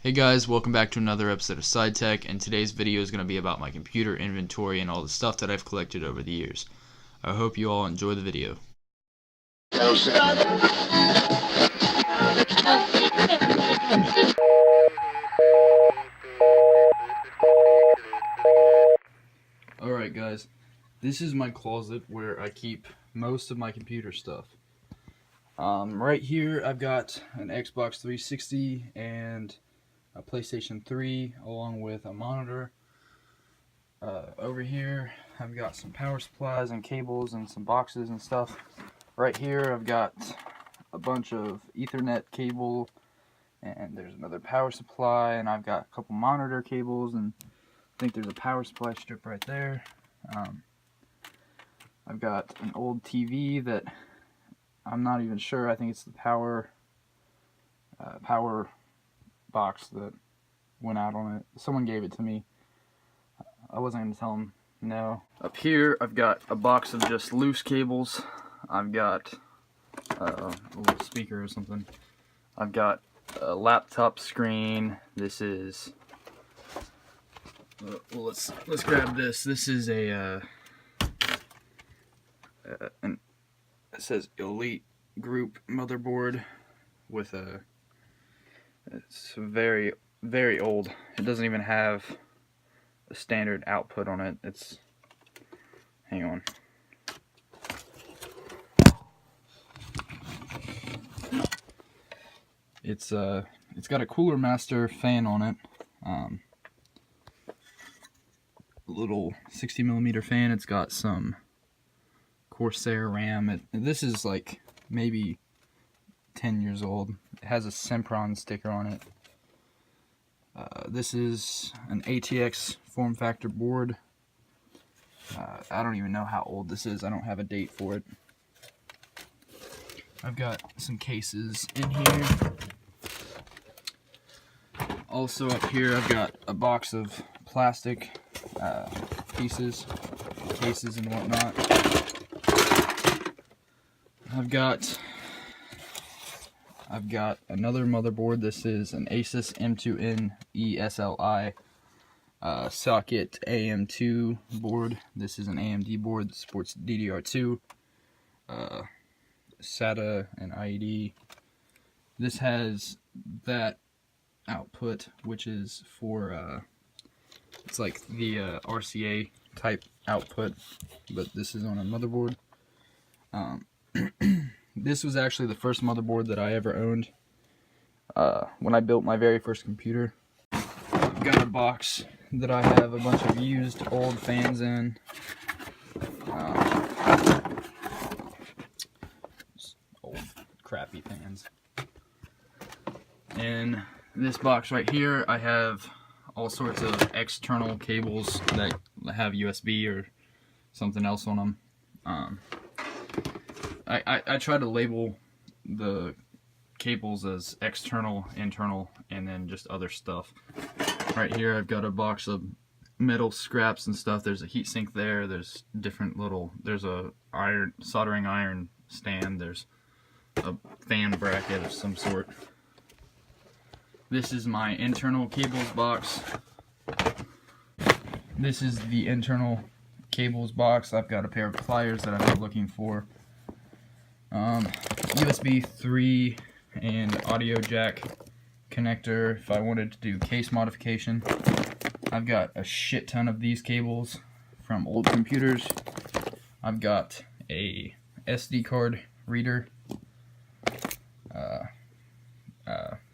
Hey guys, welcome back to another episode of Side Tech, and today's video is going to be about my computer inventory and all the stuff that I've collected over the years. I hope you all enjoy the video. Alright guys, this is my closet where I keep most of my computer stuff. Right here I've got an Xbox 360 and a PlayStation 3 along with a monitor. Over here I've got some power supplies and cables and some boxes and stuff. Right here I've got a bunch of Ethernet cable, and there's another power supply, and I've got a couple monitor cables, and I think there's a power supply strip right there. I've got an old TV that I'm not even sure. I think it's the power box that went out on it. Someone gave it to me. I wasn't going to tell them no. Up here I've got a box of just loose cables. I've got a little speaker or something. I've got a laptop screen. This is well, let's grab this. This is a it says Elite Group motherboard with it's very old. It doesn't even have a standard output on it. It's, hang on. It's got a Cooler Master fan on it. A little 60mm fan. It's got some Corsair RAM. This is like maybe 10 years old. It has a Sempron sticker on it. This is an ATX form factor board. I don't even know how old this is. I don't have a date for it. I've got some cases in here. Also up here I've got a box of plastic cases and whatnot. I've got another motherboard. This is an Asus M2N ESLI socket AM2 board. This is an AMD board that supports DDR2, SATA, and IED. This has that output, which is for it's like the RCA type output, but this is on a motherboard. This was actually the first motherboard that I ever owned when I built my very first computer. I've got a box that I have a bunch of used old fans in. Old crappy fans. In this box right here I have all sorts of external cables that have USB or something else on them. I try to label the cables as external, internal, and then just other stuff. Right here I've got a box of metal scraps and stuff. There's a heatsink there. There's different little, there's a soldering iron stand. There's a fan bracket of some sort. This is my internal cables box. This is the internal cables box. I've got a pair of pliers that I've been looking for. USB 3 and audio jack connector if I wanted to do case modification. I've got a shit ton of these cables from old computers. I've got a SD card reader,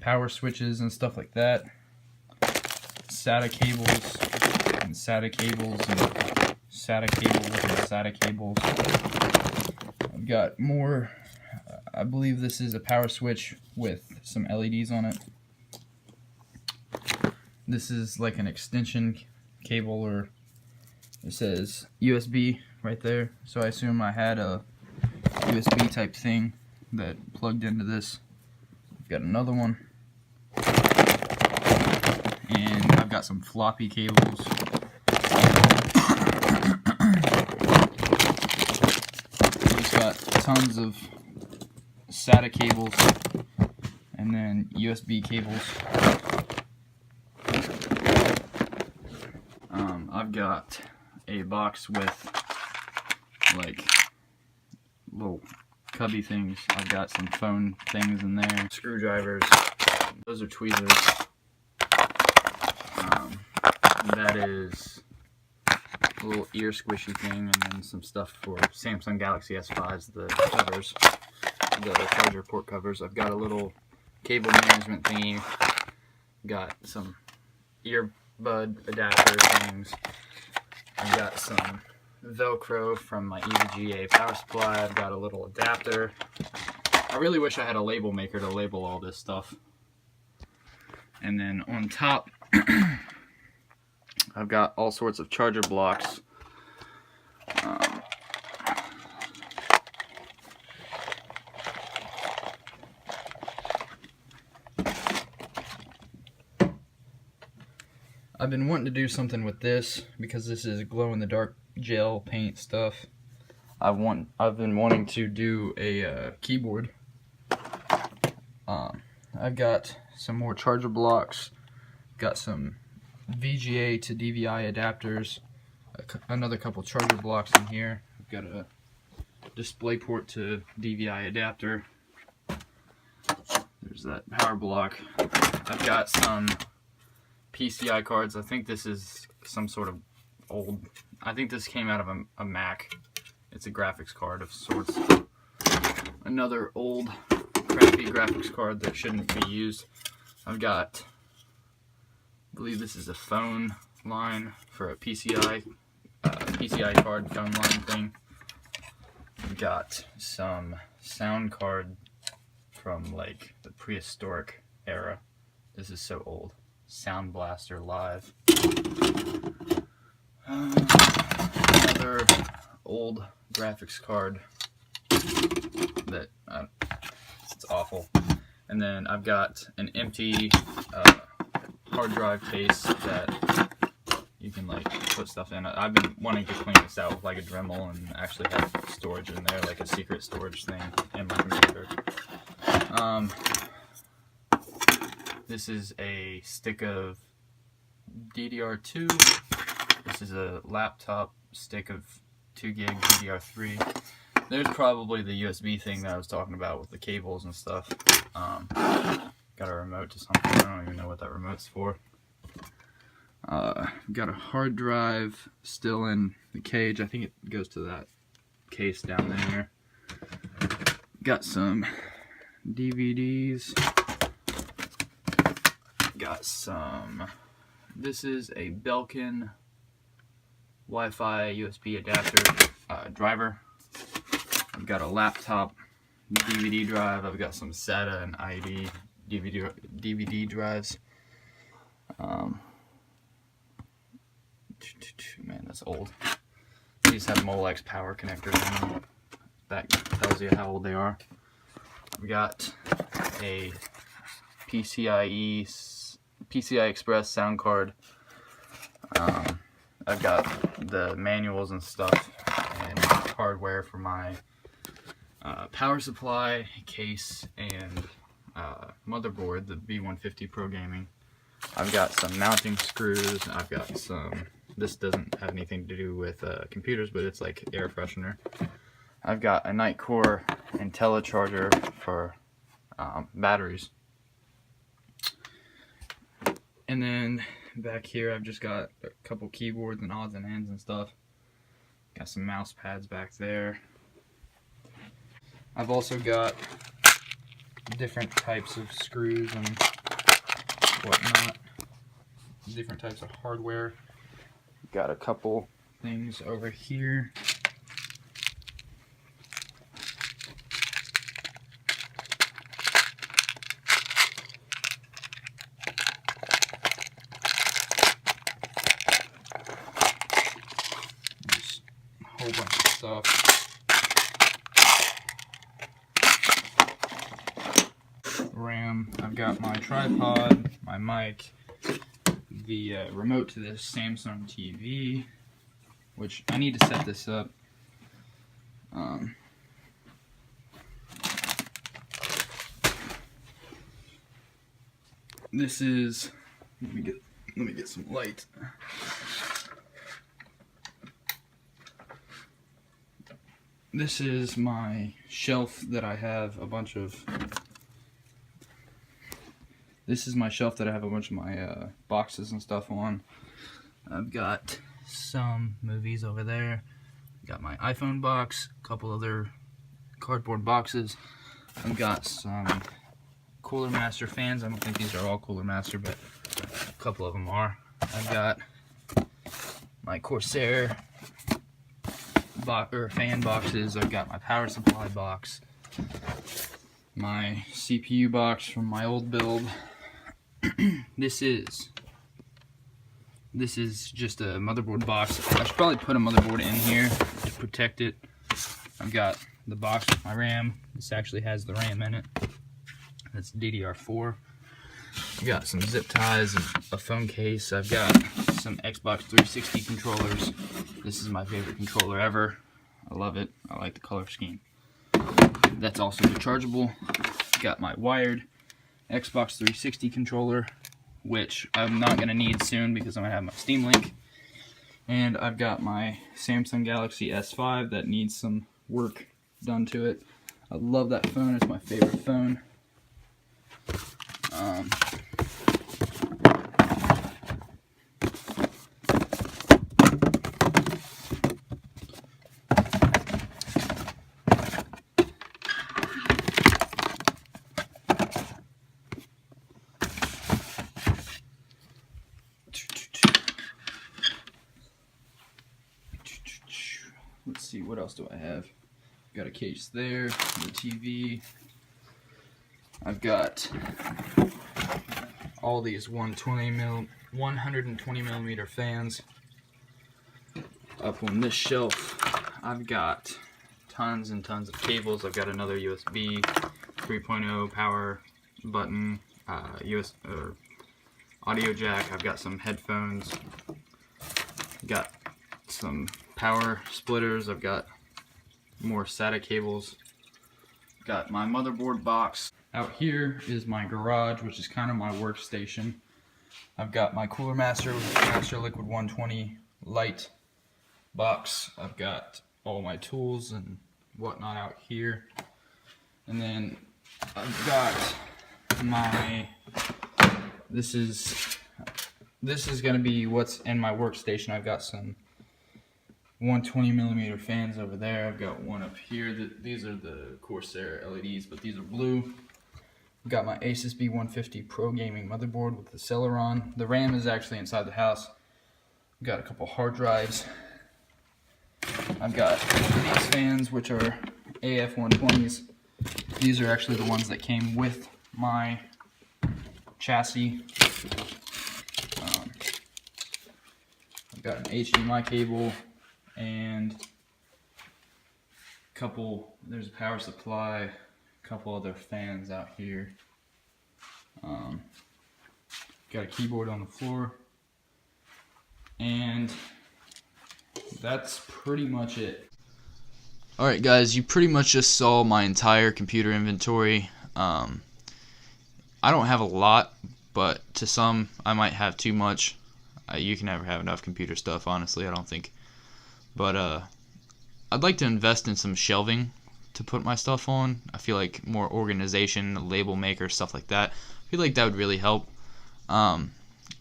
power switches and stuff like that, SATA cables and SATA cables and SATA cables and SATA cables. I've got more. I believe this is a power switch with some LEDs on it. This is like an extension cable, or it says USB right there, so I assume I had a USB type thing that plugged into this. I've got another one, and I've got some floppy cables. I've got tons of SATA cables and then USB cables. I've got a box with like little cubby things. I've got some phone things in there, screwdrivers. Those are tweezers. That is a little ear squishy thing, and then some stuff for Samsung Galaxy S5s, the covers, the charger port covers. I've got a little cable management thingy. Got some earbud adapter things. I've got some Velcro from my EVGA power supply. I've got a little adapter. I really wish I had a label maker to label all this stuff. And then on top, I've got all sorts of charger blocks. I've been wanting to do something with this because this is glow-in-the-dark gel paint stuff. I've been wanting to do a keyboard. I've got some more charger blocks. Got some VGA to DVI adapters. Another couple charger blocks in here. I've got a DisplayPort to DVI adapter. There's that power block. I've got some PCI cards. I think this is some sort of old, I think this came out of a Mac. It's a graphics card of sorts. Another old crappy graphics card that shouldn't be used. I've got, I believe this is a phone line for a PCI card phone line thing. I've got some sound card from like the prehistoric era. This is so old. Sound Blaster Live. Another old graphics card that it's awful. And then I've got an empty hard drive case that you can like put stuff in. I've been wanting to clean this out with like a Dremel and actually have storage in there, like a secret storage thing in my computer. This is a stick of DDR2. This is a laptop stick of 2 gig DDR3. There's probably the USB thing that I was talking about with the cables and stuff. Got a remote to something. I don't even know what that remote's for. Got a hard drive still in the cage. I think it goes to that case down there. Got some DVDs. Got some, this is a Belkin Wi-Fi USB adapter driver. I've got a laptop DVD drive. I've got some SATA and ID DVD drives. Man, that's old. These have Molex power connectors in them. That tells you how old they are. I've got a PCI Express sound card. I've got the manuals and stuff and hardware for my power supply case and motherboard, the B150 Pro Gaming. I've got some mounting screws. I've got some, this doesn't have anything to do with computers, but it's like air freshener. I've got a Nitecore IntelliCharger for batteries. And then back here I've just got a couple keyboards and odds and ends and stuff. Got some mouse pads back there. I've also got different types of screws and whatnot. Different types of hardware. Got a couple things over here. Whole bunch of stuff. RAM. I've got my tripod, my mic, the remote to this Samsung TV, which I need to set this up. This is, let me get some light. this is my shelf that I have a bunch of. This is my shelf that I have a bunch of my boxes and stuff on. I've got some movies over there. Got my iPhone box, a couple other cardboard boxes. I've got some Cooler Master fans. I don't think these are all Cooler Master, but a couple of them are. I've got my Corsair fan boxes. I've got my power supply box, my CPU box from my old build. This is just a motherboard box. I should probably put a motherboard in here to protect it. I've got the box with my RAM. This actually has the RAM in it. That's DDR4. I've got some zip ties and a phone case. I've got some Xbox 360 controllers. This is my favorite controller ever. I love it. I like the color scheme. That's also rechargeable. Got my wired Xbox 360 controller, which I'm not going to need soon because I'm going to have my Steam Link. And I've got my Samsung Galaxy S5 that needs some work done to it. I love that phone. It's my favorite phone. Let's see, what else do I have? Got a case there, the TV. I've got all these 120 millimeter fans up on this shelf. I've got tons and tons of cables. I've got another USB 3.0 power button, audio jack. I've got some headphones. Got some power splitters. I've got more SATA cables. Got my motherboard box. Out here is my garage, which is kind of my workstation. I've got my Cooler Master Liquid 120 light box. I've got all my tools and whatnot out here. And then I've got my, this is gonna be what's in my workstation. I've got some 120 millimeter fans over there. I've got one up here. These are the Corsair LEDs, but these are blue. I've got my Asus B150 Pro Gaming motherboard with the Celeron. The RAM is actually inside the house. I've got a couple hard drives. I've got these fans, which are AF120s. These are actually the ones that came with my chassis. I've got an HDMI cable and there's a power supply, a couple other fans out here. Got a keyboard on the floor, and that's pretty much it. Alright guys, you pretty much just saw my entire computer inventory. I don't have a lot, but to some I might have too much. You can never have enough computer stuff, honestly, I don't think. But I'd like to invest in some shelving to put my stuff on. I feel like more organization, label maker, stuff like that. I feel like that would really help. I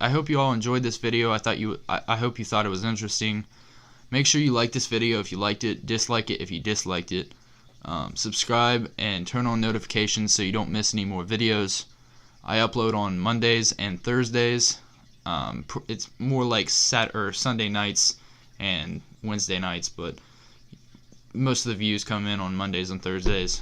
hope you all enjoyed this video. I hope you thought it was interesting. Make sure you like this video if you liked it, dislike it if you disliked it. Subscribe and turn on notifications so you don't miss any more videos. I upload on Mondays and Thursdays. It's more like Sunday nights and Wednesday nights, but most of the views come in on Mondays and Thursdays.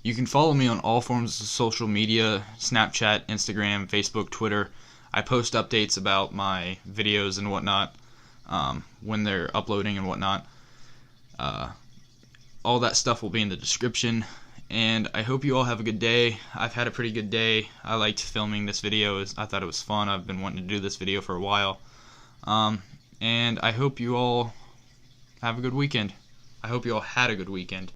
You can follow me on all forms of social media: Snapchat, Instagram, Facebook, Twitter. I post updates about my videos and whatnot when they're uploading and whatnot. All that stuff will be in the description. And I hope you all have a good day. I've had a pretty good day. I liked filming this video. I thought it was fun. I've been wanting to do this video for a while. And I hope you all have a good weekend. I hope you all had a good weekend.